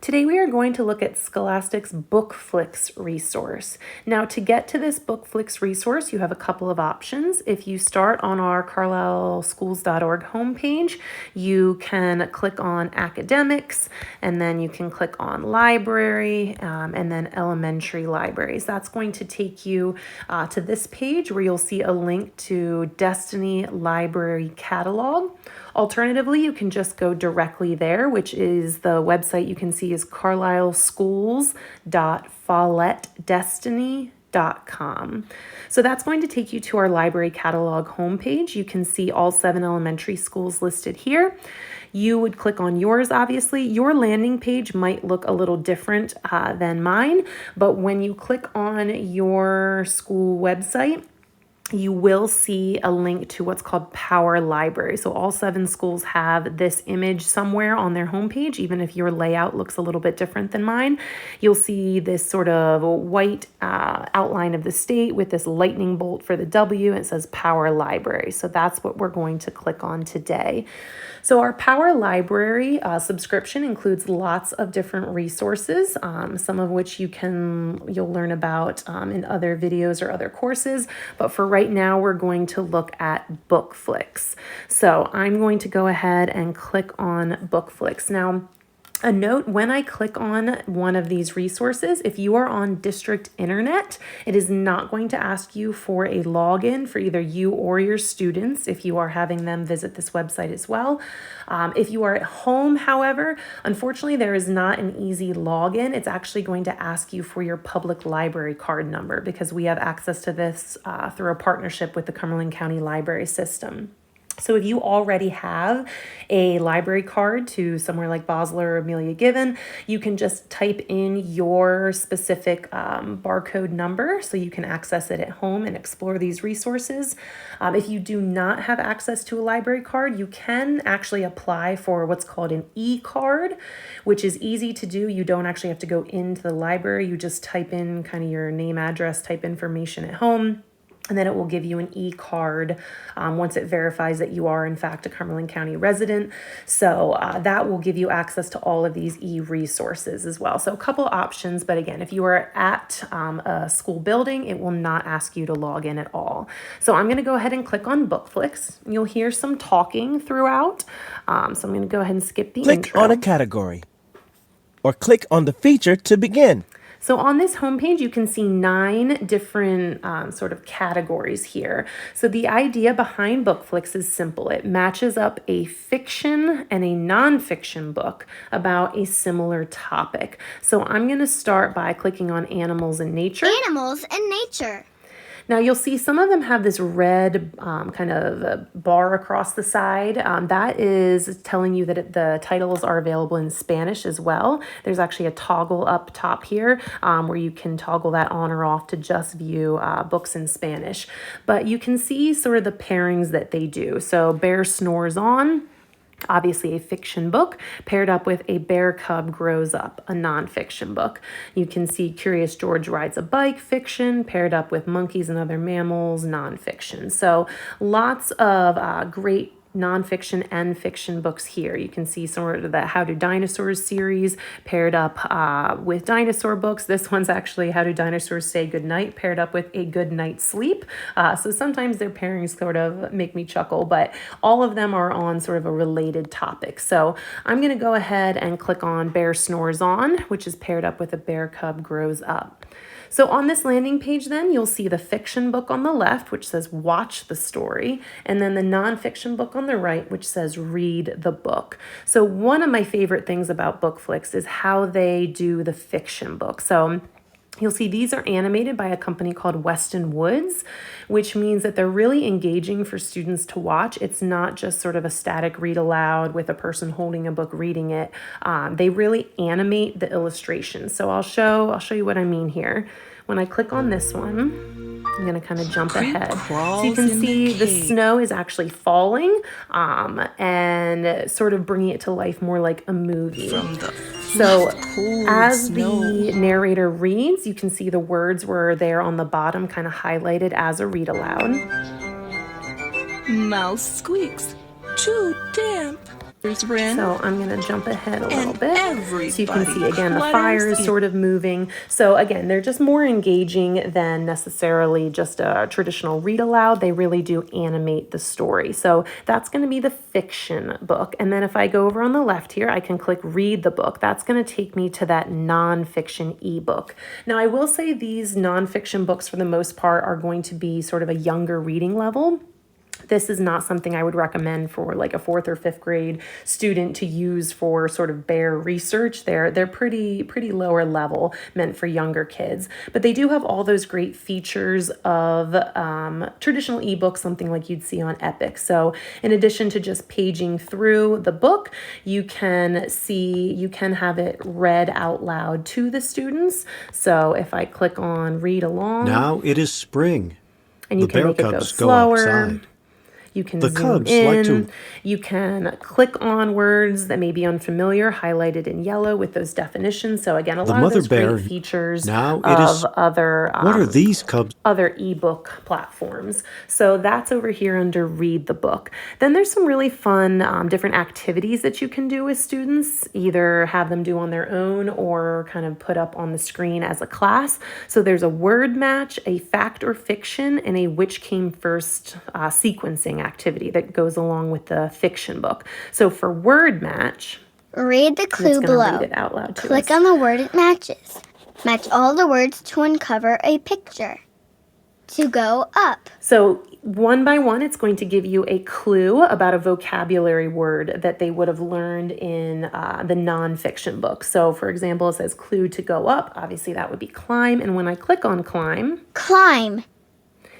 Today we are going to look at Scholastic's Bookflix resource. Now, to get to this Bookflix resource, you have a couple of options. If you start on our carlisleschools.org homepage, you can click on Academics, and then you can click on Library, and then Elementary Libraries. That's going to take you to this page where you'll see a link to Destiny Library Catalog. Alternatively, you can just go directly there, which is the website you can see is carlisleschools.follettdestiny.com. So that's going to take you to our library catalog homepage. You can see all 7 elementary schools listed here. You would click on yours, obviously. Your landing page might look a little different than mine, but when you click on your school website, you will see a link to what's called Power Library. So all 7 schools have this image somewhere on their homepage. Even if your layout looks a little bit different than mine, you'll see this sort of white outline of the state with this lightning bolt for the W. It says Power Library. So that's what we're going to click on today. So our Power Library subscription includes lots of different resources, some of which you'll learn about in other videos or other courses. But for right now, we're going to look at Bookflix. So I'm going to go ahead and click on Bookflix. Now, a note, when I click on one of these resources, if you are on district internet, it is not going to ask you for a login for either you or your students if you are having them visit this website as well. If you are at home, however, unfortunately, there is not an easy login. It's actually going to ask you for your public library card number because we have access to this through a partnership with the Cumberland County Library System. So if you already have a library card to somewhere like Bosler or Amelia Given, you can just type in your specific barcode number so you can access it at home and explore these resources. If you do not have access to a library card, you can actually apply for what's called an e-card, which is easy to do. You don't actually have to go into the library. You just type in kind of your name, address, type information at home. And then it will give you an e-card once it verifies that you are, in fact, a Cumberland County resident. So that will give you access to all of these e-resources as well. So a couple options, but again, if you are at a school building, it will not ask you to log in at all. So I'm going to go ahead and click on Bookflix. You'll hear some talking throughout. So I'm going to go ahead and skip the intro. Click on a category or click on the feature to begin. So on this homepage, you can see 9 different sort of categories here. So the idea behind Bookflix is simple. It matches up a fiction and a nonfiction book about a similar topic. So I'm going to start by clicking on Animals and Nature. Animals and Nature. Now you'll see some of them have this red kind of bar across the side. That is telling you that the titles are available in Spanish as well. There's actually a toggle up top here where you can toggle that on or off to just view books in Spanish. But you can see sort of the pairings that they do. So Bear Snores On, obviously a fiction book, paired up with A Bear Cub Grows Up, a nonfiction book. You can see Curious George Rides a Bike, fiction, paired up with Monkeys and Other Mammals, nonfiction. So lots of great nonfiction and fiction books here. You can see some of the How Do Dinosaurs series paired up with dinosaur books. This one's actually How Do Dinosaurs Say Goodnight paired up with A Good Night's Sleep. So sometimes their pairings sort of make me chuckle, but all of them are on sort of a related topic. So I'm going to go ahead and click on Bear Snores On, which is paired up with A Bear Cub Grows Up. So on this landing page then, you'll see the fiction book on the left, which says watch the story, and then the nonfiction book on the right, which says read the book. So one of my favorite things about Bookflix is how they do the fiction book. So you'll see these are animated by a company called Weston Woods, which means that they're really engaging for students to watch. It's not just sort of a static read aloud with a person holding a book reading it. They really animate the illustrations. So I'll show you what I mean here. When I click on this one, I'm going to kind of jump ahead. So you can see the snow is actually falling and sort of bringing it to life more like a movie. So as the narrator reads, you can see the words were there on the bottom, kind of highlighted as a read aloud. Mouse squeaks. Too damp. So I'm going to jump ahead a little And bit so you can see again the fire is sort of moving. So again, they're just more engaging than necessarily just a traditional read aloud. They really do animate the story. So that's going to be the fiction book. And then if I go over on the left here, I can click read the book. That's going to take me to that nonfiction ebook. Now I will say these nonfiction books for the most part are going to be sort of a younger reading level. This is not something I would recommend for like a 4th or 5th grade student to use for sort of bear research. They're pretty lower level, meant for younger kids. But they do have all those great features of traditional ebooks, something like you'd see on Epic. So in addition to just paging through the book, you can have it read out loud to the students. So if I click on read along. Now it is spring. And you The can bear make it go cubs go slower. outside. You can The zoom cubs in. like to- You can click on words that may be unfamiliar, highlighted in yellow with those definitions. So again, a lot of mother those great bear- features Now it of is- other What are these cubs? other ebook platforms. So that's over here under read the book. Then there's some really fun different activities that you can do with students, either have them do on their own or kind of put up on the screen as a class. So there's a word match, a fact or fiction, and a which came first sequencing activity that goes along with the fiction book. So for word match, Read the clue it's going to below. read it out loud to Click us. on the word it matches. Match all the words to uncover a picture. To go up. So one by one, it's going to give you a clue about a vocabulary word that they would have learned in the nonfiction book. So for example, it says clue to go up. Obviously that would be climb. And when I click on climb, Climb.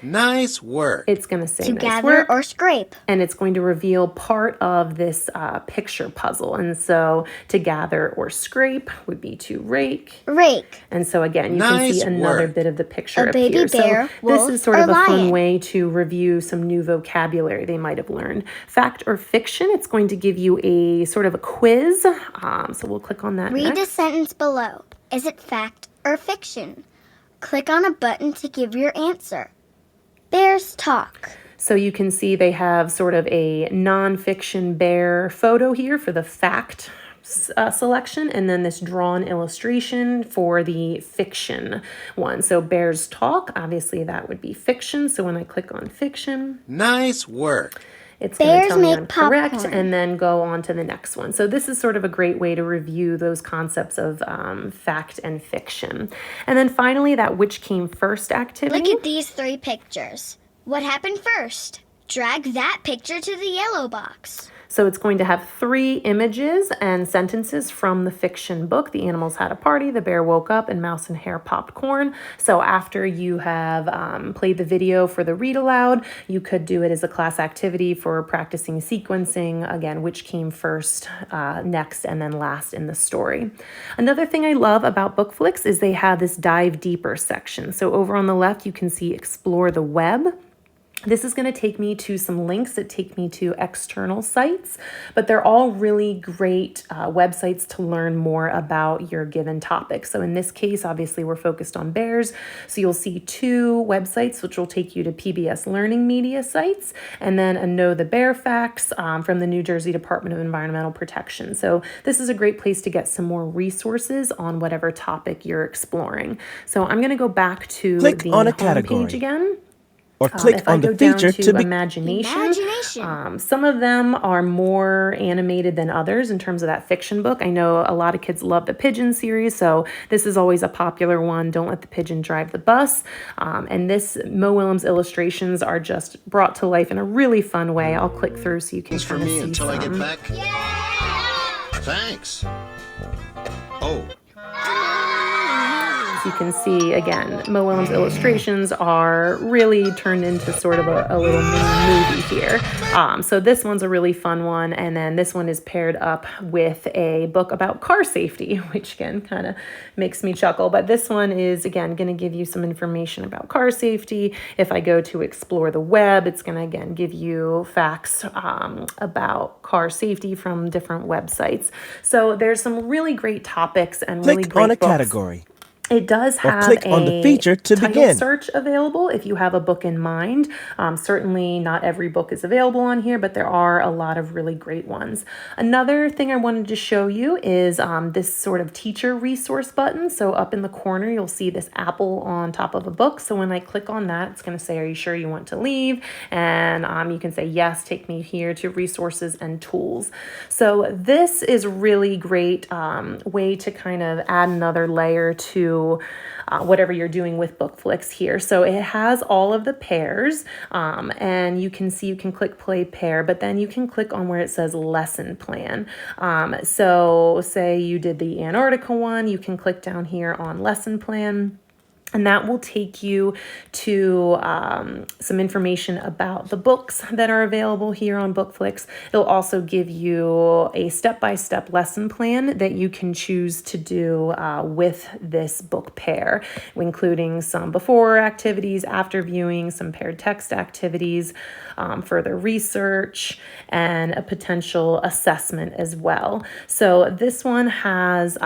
Nice work. it's going to say To nice gather work. or scrape. And it's going to reveal part of this picture puzzle. And so to gather or scrape would be to rake. Rake. And so again, you can see Nice another work. bit of the picture A baby appear. bear, So this wolf, is sort or of a fun lion. way to review some new vocabulary they might have learned. Fact or fiction, it's going to give you a sort of a quiz. So we'll click on that Read the next. sentence below. Is it fact or fiction? Click on a button to give your answer. Bears talk. So you can see they have sort of a nonfiction bear photo here for the fact selection, and then this drawn illustration for the fiction one. So bears talk, obviously that would be fiction. So when I click on fiction, Nice work. it's going to Bears tell me make I'm correct popcorn. and then go on to the next one. So this is sort of a great way to review those concepts of fact and fiction. And then finally, that which came first activity. Look at these 3 pictures. What happened first? Drag that picture to the yellow box. So it's going to have 3 images and sentences from the fiction book. The animals had a party, the bear woke up, and mouse and hare popped corn. So after you have played the video for the read aloud, you could do it as a class activity for practicing sequencing, again, which came first, next, and then last in the story. Another thing I love about Bookflix is they have this dive deeper section. So over on the left, you can see explore the web. This is going to take me to some links that take me to external sites, but they're all really great websites to learn more about your given topic. So in this case, obviously we're focused on bears. So you'll see 2 websites, which will take you to PBS Learning Media sites, and then a Know the Bear Facts from the New Jersey Department of Environmental Protection. So this is a great place to get some more resources on whatever topic you're exploring. So I'm going to go back to Click the on a homepage category. again. Or click If I on go the down feature to to be imagination, Imagination. some of them are more animated than others in terms of that fiction book. I know a lot of kids love the Pigeon series, so this is always a popular one. Don't let the pigeon drive the bus. And this Mo Willems illustrations are just brought to life in a really fun way. I'll click through so you can Thanks for kind of me see until I get some. back. Thanks. Oh, You can see, again, Mo Willems illustrations are really turned into sort of a little mini movie here. So this one's a really fun one. And then this one is paired up with a book about car safety, which again kind of makes me chuckle. But this one is, again, going to give you some information about car safety. If I go to explore the web, it's going to, again, give you facts about car safety from different websites. So there's some really great topics and really click great on a books. category. It does or have click on the a feature to title begin. search available if you have a book in mind. Certainly not every book is available on here, but there are a lot of really great ones. Another thing I wanted to show you is this sort of teacher resource button. So up in the corner, you'll see this apple on top of a book. So when I click on that, it's going to say, are you sure you want to leave? And you can say, yes, take me here to resources and tools. So this is really great way to kind of add another layer to whatever you're doing with Bookflix here. So it has all of the pairs, and you can see you can click play pair, but then you can click on where it says lesson plan. So say you did the Antarctica one, you can click down here on lesson plan. And that will take you to some information about the books that are available here on Bookflix. It'll also give you a step-by-step lesson plan that you can choose to do with this book pair, including some before activities, after viewing, some paired text activities, further research, and a potential assessment as well. So this one has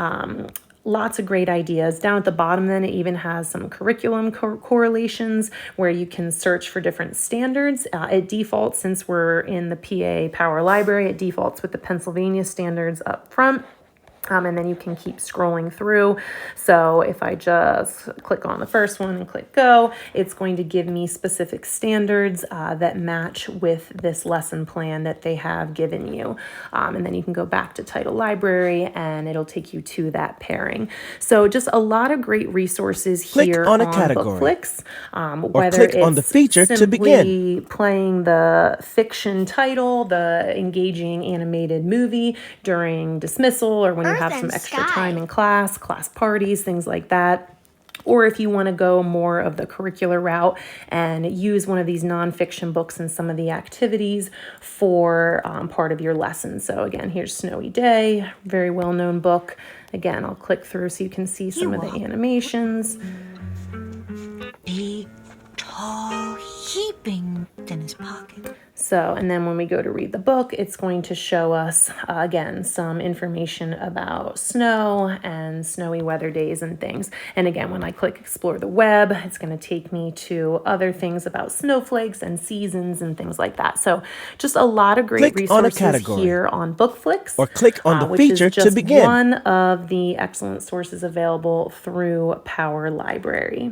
lots of great ideas. Down at the bottom, then, it even has some curriculum correlations where you can search for different standards. It defaults, since we're in the PA Power Library, it defaults with the Pennsylvania standards up front. And then you can keep scrolling through. So if I just click on the first one and click go, it's going to give me specific standards that match with this lesson plan that they have given you. And then you can go back to Title Library and it'll take you to that pairing. So just a lot of great resources Click here on a on category. Bookflix. Or Whether click it's on the feature to simply begin. playing the fiction title, the engaging animated movie during dismissal, or when you Earth have some and extra sky. time in class parties, things like that. Or if you want to go more of the curricular route and use one of these nonfiction books in some of the activities for part of your lesson. So again, here's Snowy Day, very well-known book. Again, I'll click through so you can see some of the animations. Big, tall, heaping in his pocket. So, and then when we go to read the book, it's going to show us, again, some information about snow and snowy weather days and things. And again, when I click explore the web, it's going to take me to other things about snowflakes and seasons and things like that. So just a lot of great Click on a resources category. here on Bookflix. Or click on the which feature is to just begin. one of the excellent sources available through Power Library.